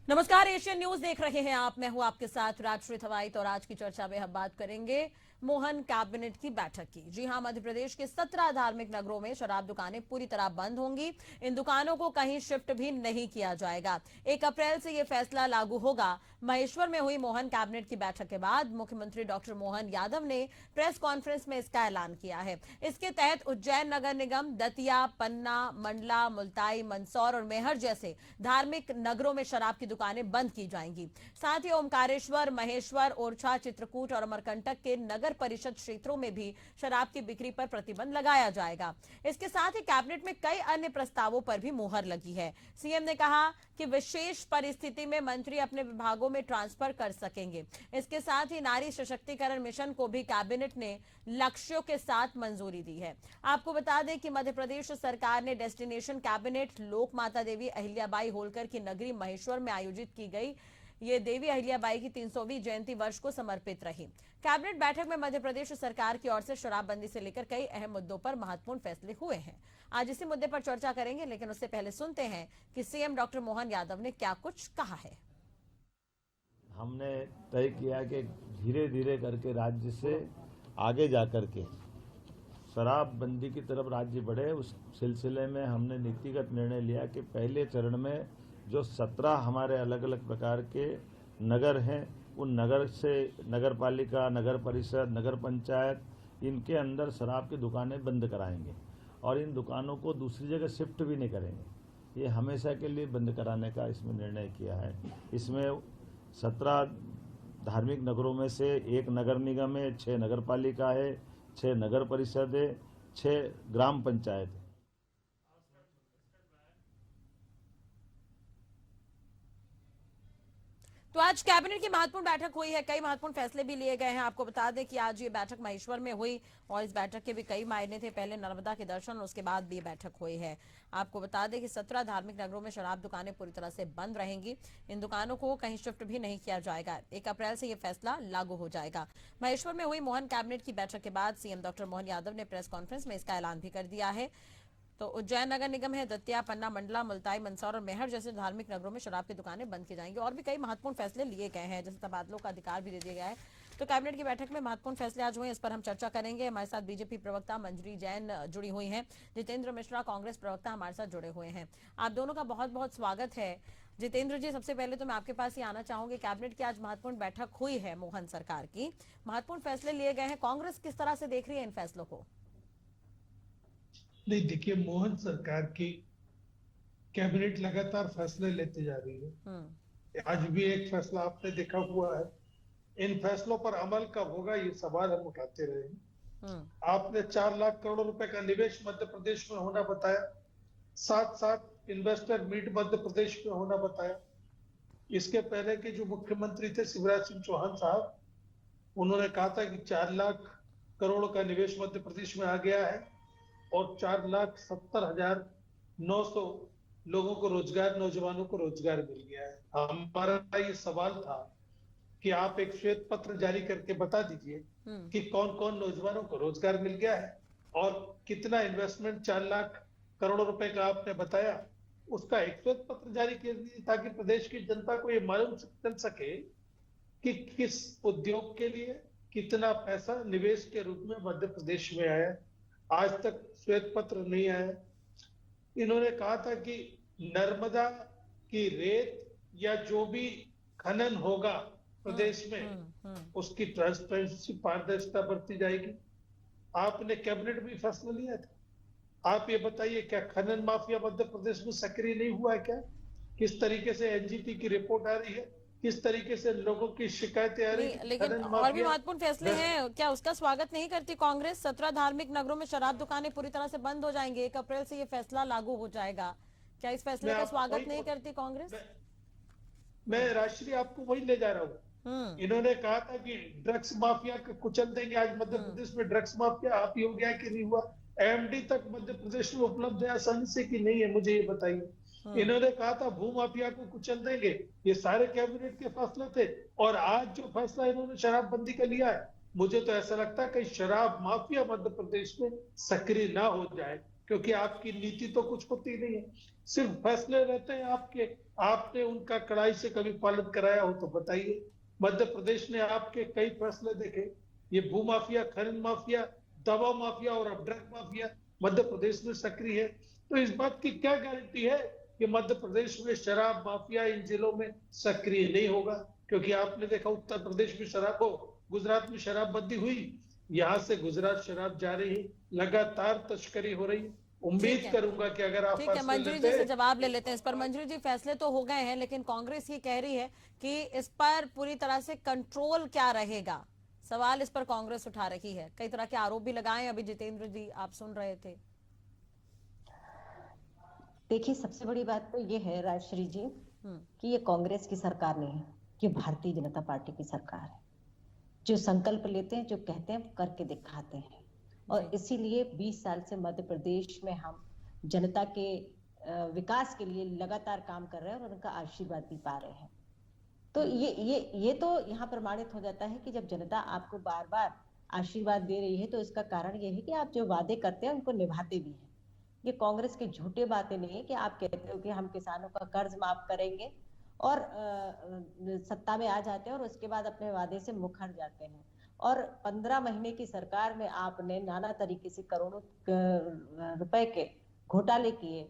नमस्कार, Asian news देख रहे हैं आप। मैं हूं आपके साथ राजश्री थवाइत और आज की चर्चा में हम बात करेंगे मोहन कैबिनेट की बैठक की। जी हां, मध्य प्रदेश के 17 धार्मिक नगरों में शराब दुकानें पूरी तरह बंद होंगी। इन दुकानों को कहीं शिफ्ट भी नहीं किया जाएगा। 1 अप्रैल से यह फैसला लागू होगा। महेश्वर में हुई मोहन कैबिनेट की बैठक के बाद मुख्यमंत्री डॉक्टर मोहन यादव ने प्रेस कॉन्फ्रेंस में इसका ऐलान किया है। इसके तहत उज्जैन नगर निगम, दतिया, पन्ना, मंडला, मुल्ताई, मंदसौर और मेहर जैसे धार्मिक नगरों में शराब की दुकानें बंद की जाएंगी। साथ ही ओमकारेश्वर, महेश्वर, ओरछा, चित्रकूट और अमरकंटक के नगर परिषद क्षेत्रों में भी शराब की बिक्री पर प्रतिबंध लगाया जाएगा। इसके साथ ही कैबिनेट में कई अन्य प्रस्तावों पर भी मुहर लगी है। सीएम ने कहा कि विशेष परिस्थिति में मंत्री अपने विभागों में ट्रांसफर कर सकेंगे। इसके साथ ही नारी सशक्तिकरण मिशन को भी कैबिनेट ने लक्ष्यों के साथ मंजूरी दी है। आपको बता दें कि मध्य प्रदेश सरकार ने डेस्टिनेशन कैबिनेट लोक माता देवी अहिल्याबाई होलकर की नगरी महेश्वर में आयोजित की गई ये देवी अहिल्याबाई की 300वीं जयंती वर्ष को समर्पित रही। कैबिनेट बैठक में मध्य प्रदेश सरकार की ओर से शराबबंदी से लेकर कई अहम मुद्दों पर महत्वपूर्ण फैसले हुए हैं। आज इसी मुद्दे पर चर्चा करेंगे, लेकिन उससे पहले सुनते हैं कि सीएम डॉक्टर मोहन यादव ने क्या कुछ कहा है। हमने तय किया कि धीरे धीरे करके राज्य से आगे जाकर के शराबबंदी की तरफ राज्य बढ़े। उस सिलसिले में हमने नीतिगत निर्णय लिया कि पहले चरण में जो 17 हमारे अलग अलग प्रकार के नगर हैं, उन नगर से नगर पालिका, नगर परिषद, नगर पंचायत, इनके अंदर शराब की दुकानें बंद कराएंगे और इन दुकानों को दूसरी जगह शिफ्ट भी नहीं करेंगे। ये हमेशा के लिए बंद कराने का इसमें निर्णय किया है। इसमें 17 धार्मिक नगरों में से 1 नगर निगम है, 6 नगर पालिका है, 6 नगर परिषद है, 6 ग्राम पंचायत है। तो आज कैबिनेट की महत्वपूर्ण बैठक हुई है, कई महत्वपूर्ण फैसले भी लिए गए हैं। आपको बता दें कि आज ये बैठक महेश्वर में हुई और इस बैठक के भी कई मायने थे। पहले नर्मदा के दर्शन और उसके बाद भी ये बैठक हुई है। आपको बता दें कि 17 धार्मिक नगरों में शराब दुकानें पूरी तरह से बंद रहेंगी। इन दुकानों को कहीं शिफ्ट भी नहीं किया जाएगा। 1 अप्रैल से यह फैसला लागू हो जाएगा। महेश्वर में हुई मोहन कैबिनेट की बैठक के बाद सीएम डॉक्टर मोहन यादव ने प्रेस कॉन्फ्रेंस में इसका ऐलान भी कर दिया है। तो उज्जैन नगर निगम है, दतिया, पन्ना, मंडला, मुल्ताई, मंदसौर और मेहर जैसे धार्मिक नगरों में शराब की दुकानें बंद की जाएंगी। और भी कई महत्वपूर्ण फैसले लिए गए हैं, जैसे तबादलों का अधिकार भी दे दिया गया है। तो कैबिनेट की बैठक में महत्वपूर्ण फैसले आज हुए, इस पर हम चर्चा करेंगे। हमारे साथ बीजेपी प्रवक्ता मंजरी जैन जुड़ी हुई हैं, जितेंद्र मिश्रा कांग्रेस प्रवक्ता हमारे साथ जुड़े हुए हैं। आप दोनों का बहुत बहुत स्वागत है। जितेंद्र जी, सबसे पहले तो मैं आपके पास ही आना चाहूंगी। कैबिनेट की आज महत्वपूर्ण बैठक हुई है मोहन सरकार की, महत्वपूर्ण फैसले लिए गए हैं। कांग्रेस किस तरह से देख रही है इन फैसलों को? नहीं, देखिए, मोहन सरकार की कैबिनेट लगातार फैसले लेते जा रही है। आज भी एक फैसला आपने देखा हुआ है। इन फैसलों पर अमल कब होगा, ये सवाल हम उठाते रहे हैं। आपने 4 लाख करोड़ रुपए का निवेश मध्य प्रदेश में होना बताया, साथ साथ इन्वेस्टर मीट मध्य प्रदेश में होना बताया। इसके पहले के जो मुख्यमंत्री थे शिवराज सिंह चौहान साहब, उन्होंने कहा था कि 4 लाख करोड़ का निवेश मध्य प्रदेश में आ गया है और 4,70,900 लोगों को रोजगार, नौजवानों को रोजगार मिल गया है। हमारा ये सवाल था कि आप एक श्वेत पत्र जारी करके बता दीजिए कि कौन कौन नौजवानों को रोजगार मिल गया है और कितना इन्वेस्टमेंट 4 लाख करोड़ रुपए का आपने बताया, उसका एक श्वेत पत्र जारी कर दीजिए ताकि प्रदेश की जनता को ये मालूम चल सके कि किस उद्योग के लिए कितना पैसा निवेश के रूप में मध्य प्रदेश में आया। आज तक श्वेत पत्र नहीं आया। इन्होंने कहा था कि नर्मदा की रेत या जो भी खनन होगा प्रदेश में, उसकी ट्रांसपेरेंसी, पारदर्शिता बरती जाएगी। आपने कैबिनेट में फैसला लिया था। आप ये बताइए, क्या खनन माफिया मध्य प्रदेश में सक्रिय नहीं हुआ है? क्या किस तरीके से एनजीटी की रिपोर्ट आ रही है, किस तरीके से लोगों की शिकायतें आ रही है। लेकिन और भी महत्वपूर्ण फैसले हैं, क्या उसका स्वागत नहीं करती कांग्रेस? 17 धार्मिक नगरों में शराब दुकानें पूरी तरह से बंद हो जाएंगी, 1 अप्रैल से ये फैसला लागू हो जाएगा। क्या इस फैसले का स्वागत नहीं करती कांग्रेस? मैं राष्ट्रीय आपको वही ले जा रहा हूँ। इन्होंने कहा था कि ड्रग्स माफिया को कुचल देंगे। आज मध्य प्रदेश में ड्रग्स माफिया आप ही हो गया कि नहीं हुआ? एमडी तक मध्य प्रदेश में उपलब्ध है आसानी से कि नहीं है, मुझे ये बताइए। इन्होंने कहा था भू माफिया को कुचल देंगे। ये सारे कैबिनेट के फैसले थे। और आज जो फैसला इन्होंने शराबबंदी का लिया है, मुझे तो ऐसा लगता है कि शराब माफिया मध्य प्रदेश में सक्रिय ना हो जाए। क्योंकि आपकी नीति तो कुछ होती नहीं है, सिर्फ फैसले रहते हैं आपके। आपने उनका कड़ाई से कभी पालन कराया हो तो बताइए। मध्य प्रदेश ने आपके कई फैसले देखे, ये भू माफिया, खनन माफिया, दवा माफिया और अब ड्रग माफिया मध्य प्रदेश में सक्रिय है। तो इस बात की क्या गारंटी है कि मध्य प्रदेश में शराब माफिया इन जिलों में सक्रिय नहीं होगा? क्योंकि आपने देखा उत्तर प्रदेश में शराब को, गुजरात में शराबबंदी हुई, यहाँ से गुजरात शराब जा रही है, लगातार तस्करी हो रही है। उम्मीद करूंगा कि अगर आप ठीक है, मंजरी जी से जवाब ले लेते हैं इस पर। मंजरी जी, फैसले तो हो गए हैं, लेकिन कांग्रेस ये कह रही है कि इस पर पूरी तरह से कंट्रोल क्या रहेगा। सवाल इस पर कांग्रेस उठा रही है, कई तरह के आरोप भी लगाए। अभी जितेंद्र जी आप सुन रहे थे। देखिए, सबसे बड़ी बात तो ये है राजश्री जी कि ये कांग्रेस की सरकार नहीं है, ये भारतीय जनता पार्टी की सरकार है। जो संकल्प लेते हैं, जो कहते हैं, करके दिखाते हैं। और इसीलिए 20 साल से मध्य प्रदेश में हम जनता के विकास के लिए लगातार काम कर रहे हैं और उनका आशीर्वाद भी पा रहे हैं। तो ये तो यहाँ प्रमाणित हो जाता है कि जब जनता आपको बार बार आशीर्वाद दे रही है तो इसका कारण ये है कि आप जो वादे करते हैं उनको निभाते भी हैं। ये कांग्रेस की झूठे बातें नहीं है कि आप कहते हो कि हम किसानों का कर्ज माफ करेंगे और सत्ता में आ जाते हैं और उसके बाद अपने वादे से मुखर जाते हैं। और 15 महीने की सरकार में आपने नाना तरीके से करोड़ों रुपए के घोटाले किए,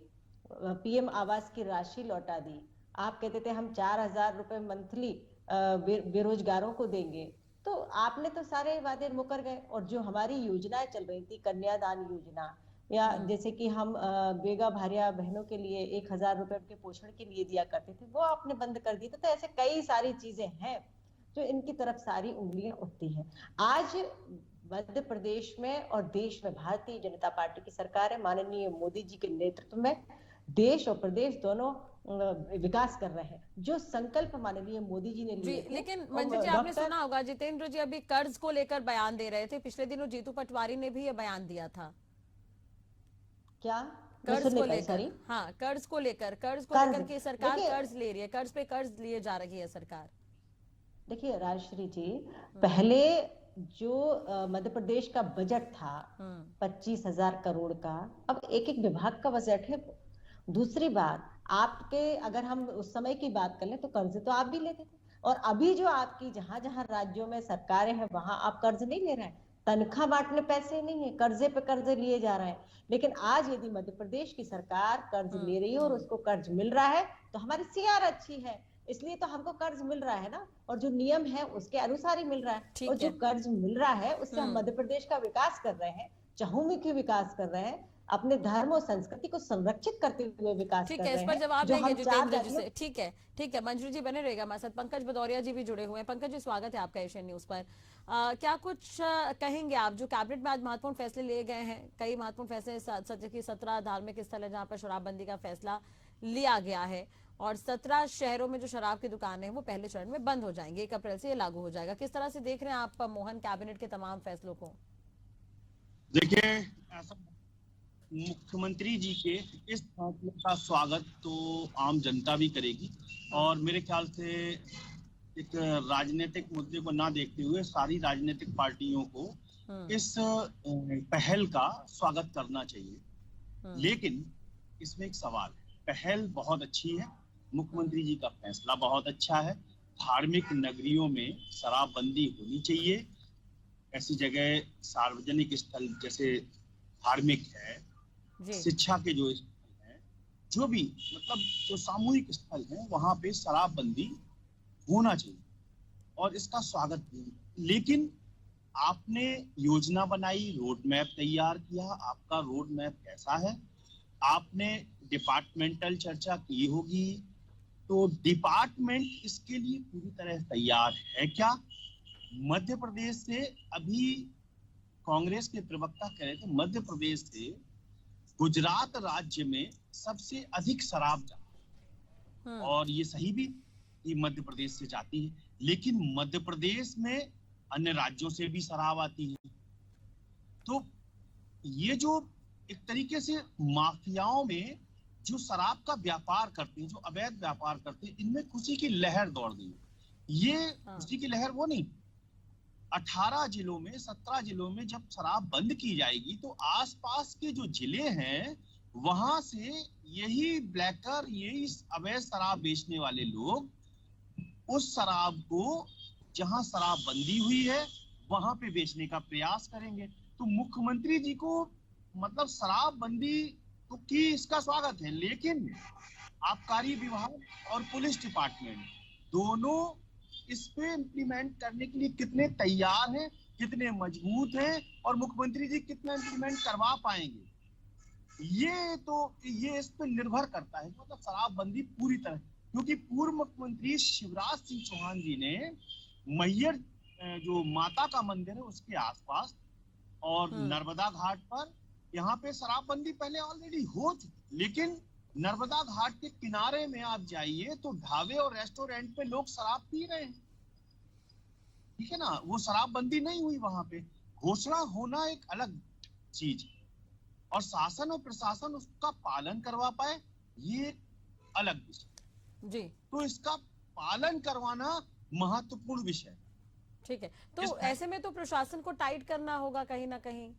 पीएम आवास की राशि लौटा दी। आप कहते थे हम 4000 रुपए मंथली बेरोजगारों को देंगे, तो आपने तो सारे वादे मुकर गए। और जो हमारी योजनाएं चल रही थी, कन्यादान योजना, या जैसे कि हम बेगा भारिया बहनों के लिए 1000 रुपए उनके पोषण के लिए दिया करते थे, वो आपने बंद कर दी। तो ऐसे कई सारी चीजें हैं जो इनकी तरफ सारी उंगलियां उठती हैं। आज मध्य प्रदेश में और देश में भारतीय जनता पार्टी की सरकार है। माननीय मोदी जी के नेतृत्व में देश और प्रदेश दोनों विकास कर रहे हैं। जो संकल्प माननीय मोदी जी ने लिए थे। लेकिन मंजरी जी, आपने सुना होगा जितेंद्र जी अभी कर्ज को लेकर बयान दे रहे थे। पिछले दिनों जीतू पटवारी ने भी ये बयान दिया था। क्या? कर्ज को लेकर? हाँ, कर्ज को लेकर की सरकार कर्ज ले रही है, कर्ज पे कर्ज लिए जा रही है सरकार। देखिए राजश्री जी, पहले जो मध्य प्रदेश का बजट था 25,000 करोड़ का, अब एक एक विभाग का बजट है। दूसरी बात, आपके अगर हम उस समय की बात कर लें तो कर्ज तो आप भी लेते थे, और अभी जो आपकी जहां जहां राज्यों में सरकारें हैं वहां आप कर्ज नहीं ले रहे हैं। तनख्वाह बांटने पैसे नहीं है, कर्जे पे कर्जे लिए जा रहे हैं। लेकिन आज यदि मध्य प्रदेश की सरकार कर्ज ले रही है और उसको कर्ज मिल रहा है तो हमारी सीआर अच्छी है, इसलिए तो हमको कर्ज मिल रहा है ना, और जो नियम है उसके अनुसार ही मिल रहा है। और जो कर्ज मिल रहा है उससे हम मध्य प्रदेश का विकास कर रहे हैं, चहुमुखी विकास कर रहे हैं, अपने धर्म और संस्कृति को संरक्षित करते हुए विकास कर रहे हैं। इस पर जवाब देंगे जितेंद्र जी से। ठीक है मंजू जी बने रहेगा हमारे साथ। पंकज भदौरिया जी भी जुड़े हुए हैं। पंकज जी, स्वागत है आपका एशियन न्यूज पर। क्या कुछ कहेंगे आप? जो कैबिनेट में आज महत्वपूर्ण फैसले लिए गए हैं, कई महत्वपूर्ण फैसले, 17 धार्मिक स्थल है जहाँ पर शराबबंदी का फैसला लिया गया है, और 17 शहरों में जो शराब की दुकानें हैं वो पहले चरण में बंद हो जाएंगे, 1 अप्रैल से ये लागू हो जाएगा। किस तरह से देख रहे हैं आप मोहन कैबिनेट के तमाम फैसलों को? देखिए, ऐसा मुख्यमंत्री जी के इस फैसले का स्वागत तो आम जनता भी करेगी, और मेरे ख्याल से एक राजनीतिक मुद्दे को ना देखते हुए सारी राजनीतिक पार्टियों को इस पहल का स्वागत करना चाहिए। लेकिन इसमें एक सवाल है। पहल बहुत अच्छी है, मुख्यमंत्री जी का फैसला बहुत अच्छा है। धार्मिक नगरियों में शराबबंदी होनी चाहिए। ऐसी जगह सार्वजनिक स्थल जैसे धार्मिक है, शिक्षा के जो स्थल है, जो भी मतलब जो सामूहिक स्थल है, वहां पे शराबबंदी होना चाहिए और इसका स्वागत भी। लेकिन आपने योजना बनाई, रोड मैप तैयार किया, आपका रोड मैप कैसा है? आपने डिपार्टमेंटल चर्चा की होगी, तो डिपार्टमेंट इसके लिए पूरी तरह तैयार है क्या? मध्य प्रदेश से अभी कांग्रेस के प्रवक्ता कह रहे थे, मध्य प्रदेश से गुजरात राज्य में सबसे अधिक शराब जाती है, और ये सही भी कि मध्य प्रदेश से जाती है, लेकिन मध्य प्रदेश में अन्य राज्यों से भी शराब आती है। तो ये जो एक तरीके से माफियाओं में जो शराब का व्यापार करते हैं, जो अवैध व्यापार करते हैं, इनमें खुशी की लहर दौड़ गई। ये खुशी की लहर वो नहीं, 18 जिलों में 17 जिलों में जब शराब बंद की जाएगी तो आसपास के जो जिले हैं वहां से यही ब्लैकर, यही अवैध शराब बेचने वाले लोग उस शराब को जहां शराब बंदी हुई है वहां पे बेचने का प्रयास करेंगे। तो मुख्यमंत्री जी को मतलब शराब बंदी तो की इसका स्वागत है, लेकिन आबकारी विभाग और पुलिस डिपार्टमेंट दोनों इस पे इम्प्लीमेंट करने के लिए कितने तैयार हैं, कितने मजबूत हैं और मुख्यमंत्री जी कितना इम्प्लीमेंट करवा पाएंगे, ये इस पे निर्भर करता है। मतलब शराबबंदी पूरी तरह, क्योंकि पूर्व मुख्यमंत्री शिवराज सिंह चौहान जी ने मैहर जो माता का मंदिर है उसके आसपास और नर्मदा घाट पर यहाँ पे शराबबंदी पहले ऑलरेडी हो चुकी, लेकिन नर्मदा घाट के किनारे में आप जाइए तो ढाबे और रेस्टोरेंट पे लोग शराब पी रहे हैं, ठीक है ना। वो शराबबंदी नहीं हुई वहां पे, घोषणा होना एक अलग चीज और शासन और प्रशासन उसका पालन करवा पाए ये अलग विषय जी। तो इसका पालन करवाना महत्वपूर्ण विषय। ठीक है, तो ऐसे में तो प्रशासन को टाइट करना होगा कहीं ना कहीं।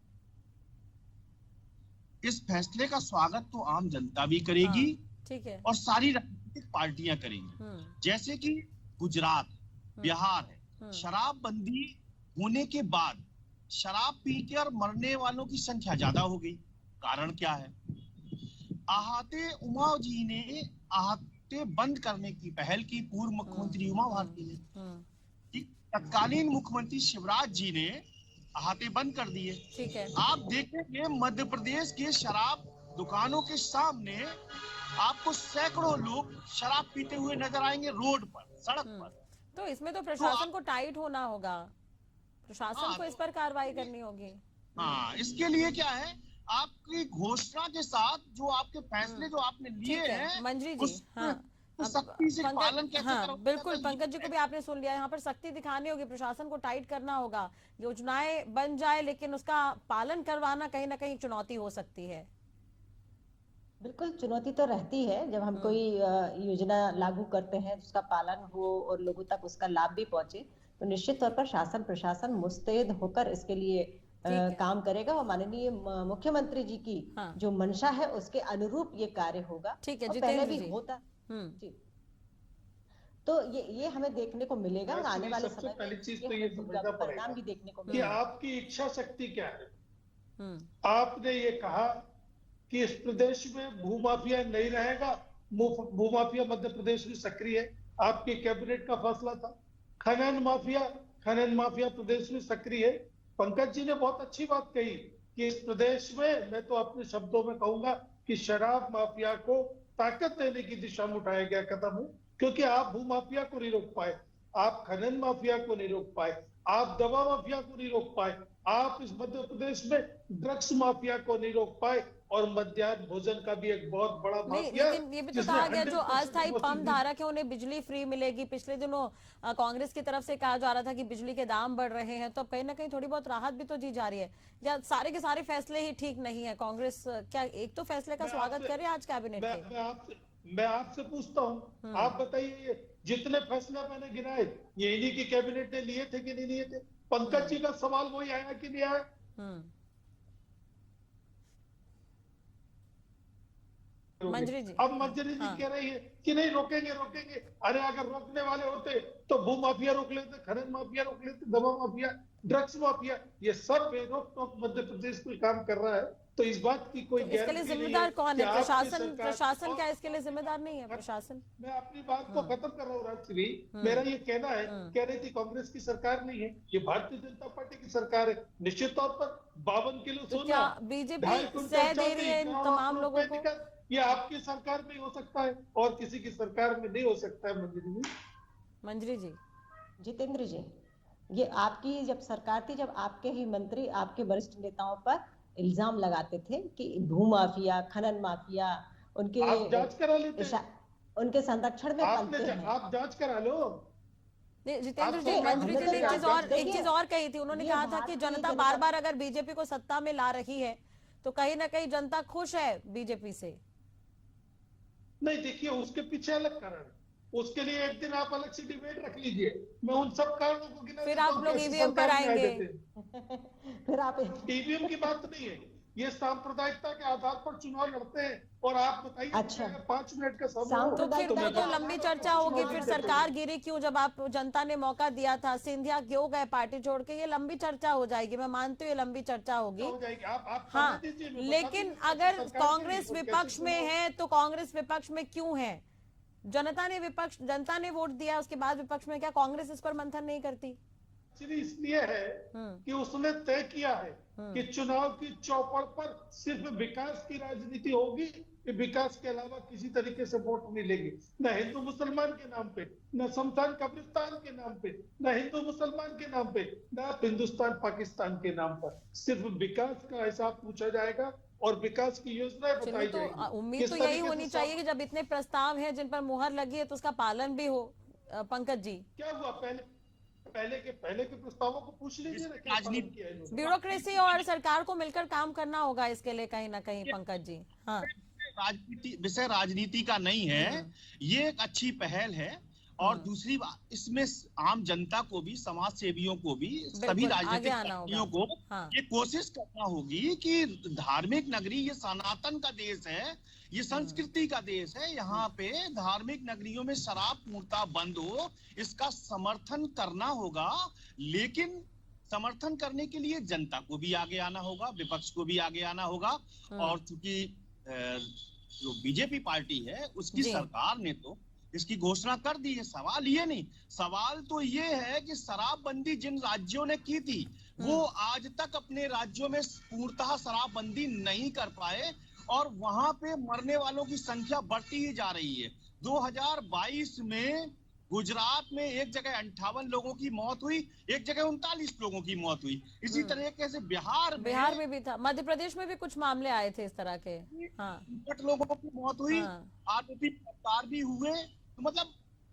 इस फैसले का स्वागत तो आम जनता भी करेगी, ठीक है, और सारी राजनीतिक पार्टियां करेंगी। जैसे कि गुजरात, बिहार है, शराबबंदी होने के बाद शराब पीकर मरने वालों की संख्या ज्यादा हो गई। कारण क्या है? आहते उमा जी ने आहते बंद करने की पहल की, पूर्व मुख्यमंत्री उमा भारती ने। तत्कालीन मुख्यमंत्री शिवराज जी ने अहाते बंद कर दिए। ठीक है, आप देखेंगे मध्य प्रदेश के शराब दुकानों के सामने आपको सैकड़ों लोग शराब पीते हुए नजर आएंगे रोड पर, सड़क पर। तो इसमें तो प्रशासन को टाइट होना होगा, प्रशासन को इस पर कार्रवाई करनी होगी। हाँ, इसके लिए क्या है, आपकी घोषणा के साथ जो आपके फैसले जो आपने लिए हैं मंजरी जी, हाँ, सख्ती से पालन कैसे हाँ, बिल्कुल पंकज जी को भी आपने सुन लिया, यहाँ पर सख्ती दिखानी होगी, प्रशासन को टाइट करना होगा। योजनाएं बन जाए लेकिन उसका पालन करवाना कहीं ना कहीं चुनौती हो सकती है। बिल्कुल चुनौती तो रहती है, जब हम कोई योजना लागू करते हैं उसका पालन हो और लोगों तक उसका लाभ भी पहुंचे, तो निश्चित तौर पर शासन प्रशासन मुस्तैद होकर इसके लिए काम करेगा और माननीय मुख्यमंत्री जी की जो मंशा है उसके अनुरूप ये कार्य होगा। ठीक है, पहले भी होता जी। तो ये हमें देखने को मिलेगा और आने वाले समय में पहली चीज तो ये समझना परिणाम भी देखने को कि मिलेगा। आपकी इच्छा शक्ति क्या है। आपने ये कहा कि इस प्रदेश में भूमाफिया नहीं रहेगा, भूमाफिया मध्य प्रदेश में सक्रिय है, आपके कैबिनेट का फैसला था। खनन माफिया प्रदेश में सक्रिय है। पंकज जी ने बहुत अच्छी बात कही कि इस प्रदेश में, मैं तो अपने शब्दों में कहूंगा कि शराब माफिया को ताकत देने की दिशा में उठाया गया कदम है, क्योंकि आप भूमाफिया को नहीं रोक पाए, आप खनन माफिया को नहीं रोक पाए, आप दवा माफिया को नहीं रोक पाए, आप इस मध्य प्रदेश में ड्रग्स माफिया को नहीं रोक पाए, और मध्याह्न भोजन का भी एक बहुत बड़ा माफिया। लेकिन ये भी तो कहा गया जो अस्थायी पंप धारक है उन्हें बिजली फ्री मिलेगी। पिछले दिनों कांग्रेस की तरफ से कहा जा रहा था कि बिजली के दाम बढ़ रहे हैं, तो कहीं ना कहीं थोड़ी बहुत राहत भी तो दी जा रही है, या सारे के सारे फैसले ही ठीक नहीं है? कांग्रेस क्या एक तो फैसले का स्वागत करे आज कैबिनेट के? मैं आपसे पूछता हूँ, आप बताइए, जितने फैसले मैंने गिनाए ये इन्हीं की कैबिनेट ने लिए थे कि नहीं लिए थे? पंकज जी का सवाल वही आया कि नहीं आया? मंजरी जी, अब मंजरी जी कह रही है कि नहीं रोकेंगे। अरे अगर रोकने वाले होते तो भू माफिया रोक लेते, खनन माफिया रोक लेते, दवा माफिया, ड्रग्स माफिया, ये सब बेरोक टोक मध्य प्रदेश में काम कर रहा है। तो इस बात की कोई तो इसके लिए जिम्मेदार कौन है? प्रशासन क्या इसके लिए जिम्मेदार नहीं है? प्रशासन, मैं अपनी बात को खत्म कर रहा हूँ राजश्री, मेरा ये कहना है, कह रही थी कांग्रेस की सरकार नहीं है, ये भारतीय जनता पार्टी की सरकार है। निश्चित तौर पर 52 किलो तो सोना क्या बीजेपी सह दे रही है इन तमाम लोगों को? ये आपकी सरकार में हो सकता है और किसी की सरकार में नहीं हो सकता है। मंजरी जी, जितेंद्र जी, ये आपकी जब सरकार थी, जब आपके ही मंत्री आपके वरिष्ठ नेताओं पर इल्जाम लगाते थे कि भूमाफिया, खनन माफिया उनके आप जांच करा लेते, उनके संरक्षण में पलते हैं। आप जांच करा लो। जितेंद्र जी, मंजरी जी ने एक चीज और कही थी, उन्होंने कहा था कि जनता बार बार अगर बीजेपी को सत्ता में ला रही है तो कहीं ना कहीं जनता खुश है बीजेपी से। नहीं, देखिए उसके पीछे अलग कारण है। उसके लिए एक दिन आप अलग से डिबेट रख लीजिए, मैं उन सब कारणों को गिना फिर देता आप हूं लोग कैसे ईवीएम सरकार पर में आ आएंगे। जाते हैं। फिर आप ईवीएम की बात नहीं है, ये सांप्रदायिकता के आधार पर चुनाव लड़ते हैं और आप बताइए अच्छा। अगर 5 मिनट का समय हो तो फिर सांप्रदायिकता वो मैं तो के लंबी आधार पर चर्चा होगी, चुनाव फिर लड़ते हैं। सरकार गिरी क्यों जब आप जनता ने मौका दिया था, सिंधिया क्यों गए पार्टी छोड़ के, ये लंबी चर्चा हो जाएगी, मैं मानती हूँ ये लंबी चर्चा होगी। हो जाएगी, आप हाँ, समय दीजिए, मैं बता लेकिन दूंगा अगर कैसे सरकार कांग्रेस गिरी और विपक्ष कैसे में चुनाव- है तो कांग्रेस विपक्ष में क्यों है? जनता ने वोट दिया, उसके बाद विपक्ष में, क्या कांग्रेस इस पर मंथन नहीं करती? सिर्फ इसलिए है कि उसने तय किया है कि चुनाव की चौपड़ पर सिर्फ विकास की राजनीति होगी, कि विकास के अलावा किसी तरीके से वोट मिलेगी, न हिंदू मुसलमान के नाम पे, न शमशान कब्रिस्तान के नाम पे, न हिंदू मुसलमान के नाम पे, न हिंदुस्तान पाकिस्तान के नाम पर, सिर्फ विकास का हिसाब पूछा जाएगा और विकास की योजनाएं चलिए, बताई तो जाएगी। उम्मीद किस तो यही तरीके से होनी सब- चाहिए कि जब इतने प्रस्ताव हैं जिन पर मुहर लगी है तो उसका पालन भी हो। पंकज जी, क्या हुआ, पहले के प्रस्तावों को पूछ लीजिए ना, क्या पालन किया है इन्होंने? ब्यूरोक्रेसी और सरकार को मिलकर काम करना होगा इसके लिए कहीं ना कहीं, पंकज जी। हाँ, विषय राजनीति का नहीं है, ये एक अच्छी पहल है। और दूसरी बात, इसमें आम जनता को भी, समाज सेवियों को भी, सभी आगे राजनीतिक आना पार्टियों होगा। को हाँ। ये कोशिश करना होगी कि धार्मिक नगरी, ये सनातन का देश है, ये संस्कृति का देश है, यहाँ पे धार्मिक नगरियों में शराब पूर्णतः बंद हो, इसका समर्थन करना होगा। लेकिन समर्थन करने के लिए जनता को भी आगे आना होगा, विपक्ष को भी आगे आना होगा। और चूंकि जो बीजेपी पार्टी है उसकी जी। सरकार ने तो इसकी घोषणा कर दी है। सवाल ये नहीं, सवाल तो ये है कि शराबबंदी जिन राज्यों ने की थी वो आज तक अपने राज्यों में पूर्णतः शराबबंदी नहीं कर पाए और वहां पे मरने वालों की संख्या बढ़ती ही जा रही है। 2022 में गुजरात में एक जगह 58 लोगों की मौत हुई, एक जगह 39 लोगों की मौत हुई। इसी तरीके से बिहार में भी था, मध्य प्रदेश में भी कुछ मामले आए थे इस तरह के। हाँ, 8 लोगों की मौत हुई, हाँ। आरोपी गिरफ्तार भी हुए। तो मतलब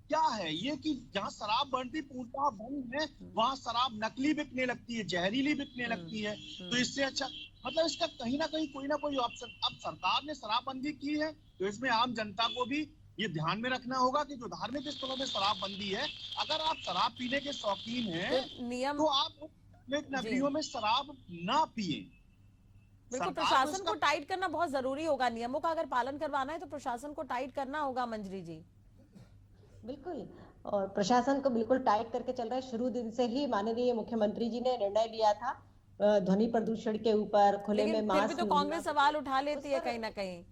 क्या है ये कि जहाँ शराब बढ़ती पूर्णतः बंद है, वहाँ शराब नकली बिकने लगती है, जहरीली बिकने लगती है। तो इससे अच्छा मतलब इसका कहीं ना कहीं कोई ना कोई ऑप्शन, अब सरकार ने शराबबंदी की है तो इसमें आम जनता को भी ये ध्यान में रखना होगा कि जो धार्मिक स्थलों में शराबबंदी है, अगर आप शराब पीने के शौकीन हैं तो नियम, तो आप धार्मिक नगरियों में शराब ना पिए। बिल्कुल, प्रशासन को टाइट करना बहुत जरूरी होगा। नियमों का अगर पालन करवाना है तो प्रशासन को टाइट करना होगा। मंजरी जी, बिल्कुल, और प्रशासन को बिल्कुल टाइट करके चल रहा है। शुरू दिन से ही माननीय मुख्यमंत्री जी ने निर्णय लिया था ध्वनि प्रदूषण के ऊपर, खुले में लेकिन फिर भी मास्क, तो कांग्रेस सवाल उठा लेती है कहीं ना कहीं।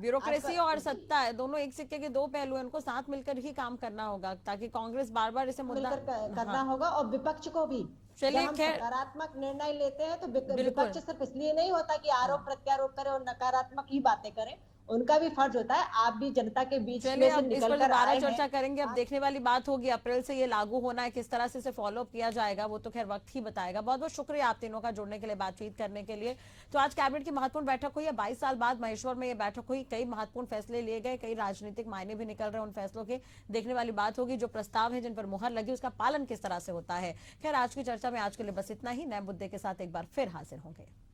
ब्यूरोक्रेसी और सत्ता है, दोनों एक सिक्के के दो पहलू हैं, उनको साथ मिलकर ही काम करना होगा ताकि कांग्रेस बार बार इसे मुद्दा मिलकर करना होगा। और विपक्ष को भी, चलिए, जब हम खैर, सकारात्मक निर्णय लेते हैं तो बिल्कुल। विपक्ष सिर्फ इसलिए नहीं होता कि आरोप प्रत्यारोप करे और नकारात्मक ही बातें करे, उनका भी फर्ज होता है। आप भी जनता के बीच में चलिए, से अब इस पर निकल कर दोबारा आए चर्चा हैं। करेंगे। अब देखने वाली बात होगी अप्रैल से ये लागू होना है, किस तरह से इसे फॉलो अप किया जाएगा वो तो खैर वक्त ही बताएगा। बहुत बहुत शुक्रिया आप तीनों का जुड़ने के लिए, बातचीत करने के लिए। तो आज कैबिनेट की महत्वपूर्ण बैठक हुई है, 22 साल बाद महेश्वर में ये बैठक हुई, कई महत्वपूर्ण फैसले लिए गए, कई राजनीतिक मायने भी निकल रहे हैं उन फैसलों के। देखने वाली बात होगी जो प्रस्ताव है जिन पर मुहर लगी उसका पालन किस तरह से होता है। खैर, आज की चर्चा में आज के लिए बस इतना ही। नए मुद्दे के साथ एक बार फिर हाजिर होंगे।